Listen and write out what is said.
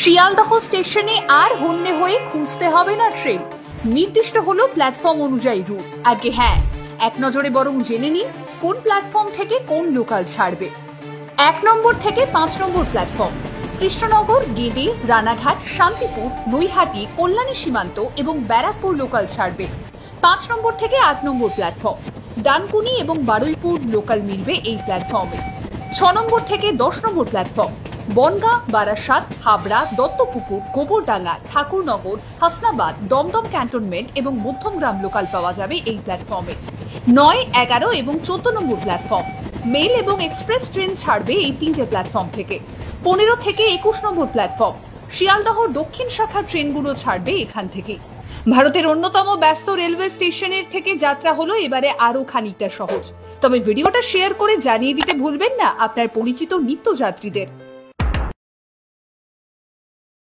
শিয়ালদহ স্টেশনে আর হন্যে হয়ে খুঁজতে হবে না ট্রেন, নির্দিষ্ট হলো প্ল্যাটফর্ম অনুযায়ী রুট। আগে হ্যাঁ, এক নজরে বরং জেনে নিন কোন প্ল্যাটফর্ম থেকে কোন লোকাল ছাড়বে। 1 নম্বর থেকে 5 নম্বর প্ল্যাটফর্ম কৃষ্ণনগর, গেদে, রানাঘাট, শান্তিপুর, নৈহাটি, কল্যাণী সীমান্ত এবং ব্যারাকপুর লোকাল ছাড়বে। 5 নম্বর থেকে 8 নম্বর প্ল্যাটফর্ম ডানকুনি এবং বারুইপুর লোকাল মিলবে এই প্ল্যাটফর্মে। 6 নম্বর থেকে 10 নম্বর প্ল্যাটফর্ম বনগাঁ, বারাসাত, হাবড়া, দত্তপুকুর, গোবরডাঙ্গা, ঠাকুরনগর, হাসনাবাদ, দমদম ক্যান্টনমেন্ট এবং মধ্যমগ্রাম লোকাল পাওয়া যাবে এই প্ল্যাটফর্মে। 9, 11 এবং 14 নম্বর প্ল্যাটফর্ম মেল এবং এক্সপ্রেস ট্রেন ছাড়বে এই 3টে প্ল্যাটফর্ম থেকে। 15 থেকে 21 নম্বর প্ল্যাটফর্ম শিয়ালদহ দক্ষিণ শাখার ট্রেনগুলো ছাড়বে এখান থেকে। ভারতের অন্যতম ব্যস্ত রেলওয়ে স্টেশনের থেকে যাত্রা হলো এবারে আরো খানিকটা সহজ। তবে ভিডিওটা শেয়ার করে জানিয়ে দিতে ভুলবেন না আপনার পরিচিত নিত্যযাত্রীদের।